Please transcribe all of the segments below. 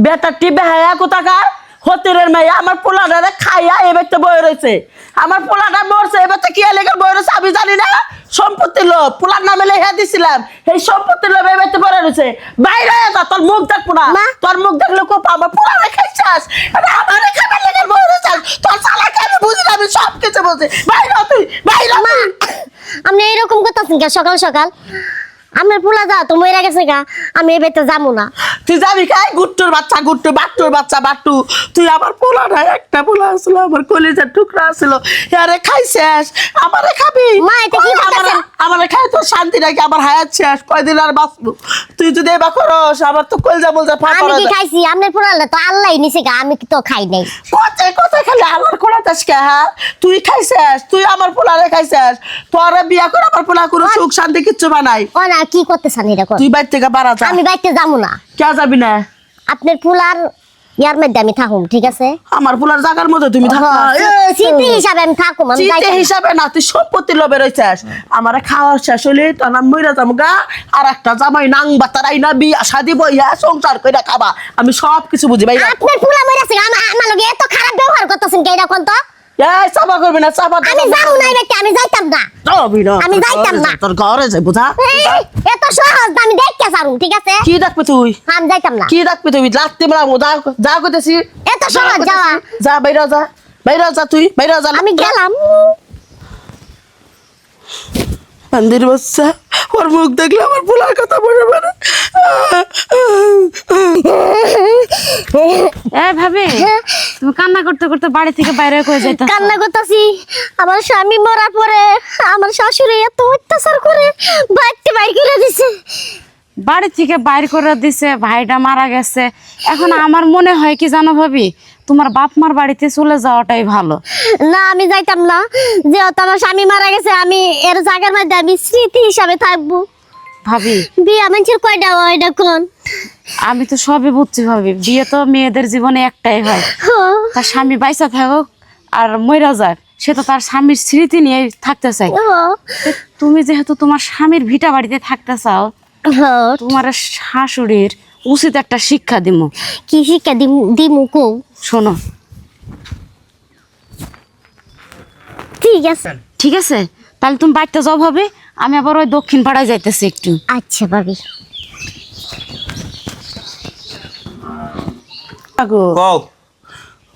বেটারটি বেহায়া কোথাকার হতিরের মেয়ে আমার পোলাটা খাইয়া এবার তো বয়ে রয়েছে। আমার পোলাটা মরছে, এবার তো কি লেগে বয়ে রয়েছে আমি জানি না। সম্পত্তির লোভ, পোলার নামে লেখা দিছিলাম, এই সম্পত্তির লোভ এবার তো বয়ে রয়েছে। বাইরে যা, তোর মুখ দেখবো না। তোর মুখ দেখলে কোপ আমার পোলারে খাইছাস, আমার খাবার লেগে বয়ে রয়েছাস। তোর চালাকে আমি বুঝি না, আমি সব কিছু বলছি। বাইরে তুই, বাইরে। আপনি এরকম করতেছেন কে সকাল সকাল? আমার পোলা যা তো মরে গেছে গা, আমি এবার তো যাবো না। তুই যাবি খাই? গুট্টুর বাচ্চা গুট্টু, বাট্টুর বাচ্চা বাট্টু। তুই আমার পোলা না, একটা পোলা আসলো, আমার কলিজার টুকরা আসলো, আরে খাইছিস, আমারে খাবি? মা, এটা কি করতেছেন? আমারে খাই তোর শান্তি নাকি? আমার হায়াত শেষ, কয়দিন আর বাঁচবো? তুই যদি এবার করস আমার তো কলজা বলজা ফাটা। আমি কি খাইছি? আপনার পোলালে তো আল্লাহ নিছে গা, আমি তো খাই নাই। কোথায় কোথায় খালি আল্লাহর কোলাতাস কে? হ্যাঁ, তুই খাইছিস, তুই আমার পোলারে খাইছিস। তোরা বিয়া করে আমার পোলা কোনো সুখ শান্তি কিচ্ছু বানাই। ও না, কি করতেছেন এটা? তুই বাইর থেকে বাড়া যা। আমি বাইতে যাবো না। কে যাবি না? আপনার পোলার ইয়ার মধ্যে আমি থাকুম, ঠিক আছে? আমার পোলার জায়গার মধ্যে তুমি থাকো? স্মৃতি হিসাবে আমি থাকুম। আমি চিতে যাইতাম না। হিসাবে না, তুই সম্পত্তির লোভে রয়েছিস। আমার খাওয়ার শেষ হলে তোর নাম মইরা যাবো গা, আর একটা জামাই নাং বাতারাই না, বিয়া শাদি বইয়া সংসার কইরা খাবা। আমি সব কিছু বুঝি ভাই। আপনার পোলা মরেছে, আমার লগে এত খারাপ ব্যবহার করতেছেন কে? এটা কোন তো? এই চাপা করবি না, চাপা। আমি যাবো না এবার, আমি যাইতাম না। যাবি না? আমি যাইতাম না। তোর ঘরে যাই বুঝা। এত সহজ না, আমি দেখতে পারুম, ঠিক আছে? কি ডাকবি তুই? আমি যাইতাম না। কি ডাকবি তুই? লাগতে মেলামো, যা যা করতেছি। এত সহজ যাওয়া? যা বাইরে যা, বাইরে যা, তুই বাইরে যা। আমি গেলাম। মন্দির বাচ্চা, ওর মুখ দেখলে আমার পোলার কথা মনে পড়ে। ভাবি, তুমি কান্না করতে করতে বাড়ি থেকে বাইরে করে যাইতা? কান্না করতেছি, আমার স্বামী মরার পরে আমার শাশুড়ি এত অত্যাচার করে বাড়িতে বাইর করে দিছে। বাড়ি থেকে বাইর করে দিছে, ভাইটা মারা গেছে। এখন আমার মনে হয় কি জানো ভাবি, তোমার বাপ মার বাড়িতে চলে যাওয়াটাই ভালো। না, আমি যাইতাম না। যেহেতু আমার স্বামী মারা গেছে, আমি এর জায়গার মধ্যে আমি স্মৃতি হিসাবে থাকবো। ভাবি, বিয়া মানুষের কয়টা হয় এটা কোন? আমি তো সবই বুঝছি ভাবি, বিয়ে তো মেয়েদের জীবনে একটাই হয়। তার স্বামী বাইসা থাকুক আর মইরা যাক, সে তো তার স্বামীর স্মৃতি নিয়ে থাকতে চাই। তুমি যেহেতু তোমার স্বামীর ভিটা বাড়িতে থাকতে চাও, তোমার শাশুড়ির উচিত একটা শিক্ষা দিমু। কি শিক্ষা দিমু কও? শোনো, ঠিক আছে। ঠিক আছে, তাহলে তুমি বাড়িতে যাও ভাবি, আমি আবার ওই দক্ষিণ পাড়ায় যাইতেছি একটু। আচ্ছা ভাবি।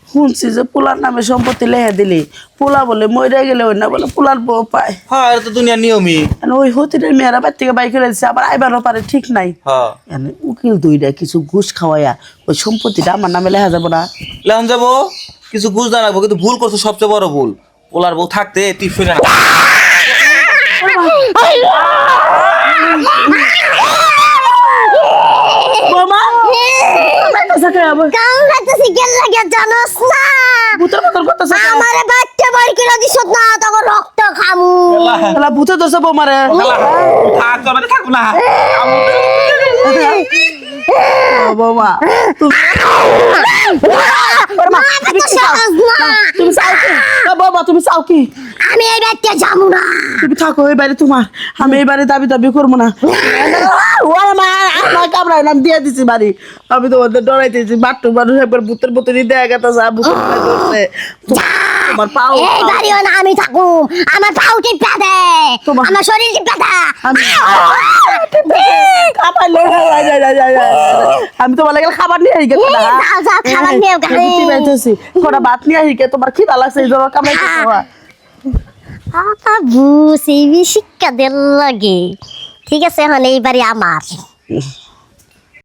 শুনছি যে পোলার নামে সম্পত্তি লেখা দিলি, পোলা বলে মরে গেলে ওই না বলে পোলার বউ পায়। হ্যাঁ, এটা তো দুনিয়ার নিয়মই। ওই হতিরের মেয়েরা বাড়ি থেকে বাইক করে দিচ্ছে, আবার আইবারও পারে ঠিক নাই। হ্যাঁ, উকিল দুইটা কিছু ঘুষ খাওয়াইয়া ওই সম্পত্তিটা আমার নামে লেখা যাবো না? লেখন যাবো, কিছু বুঝ জানাবো, কিন্তু ভুল করছো সবচেয়ে বড় ভুল। পোলার বউ থাকতে তুই ফিরে না। বৌমা, কান্নাতেছি কেন লাগে জানোস না? ভূতের মতন করতেছে। আমারে বাচ্চা বাড়ি করে দিছত না, তখন রক্ত খামু। শালা ভূতে ধরছে বৌমারে। থাক, তোরা থাকবো না। ও বৌমা, তুমি তুমি চাও কি? বৌমা তুমি চাও কি? আমি এই বাড়িতে যাবো না। তুমি থাকো এই বাড়ি তোমার, আমি এই বাড়ি দাবি দাবি করবো না। আমার কামড়ায় নাম দিয়ে দিছি বাড়ি, আমি তোমাদের ডরাইতেছি। বাট্টু মানুষ একবার ভূতের মতনই দেখা গেছে, ভূতের ধরছে তোমার পাও। এই বাড়িও না আমি থাকুম, আমার পাও টিপা দে, আমার শরীর টিপা দে। আমি তোমার লাগে খাবার নিয়ে আসি, যাও যাও, খাবার নিয়ে কটা ভাত নিয়ে আসি, তোমার খিদা লাগছে এই জন্য কামাইতেছি। বুঝ এই শিক্ষা দেন লাগে। ঠিক আছে, এখন এই বাড়ি আমার।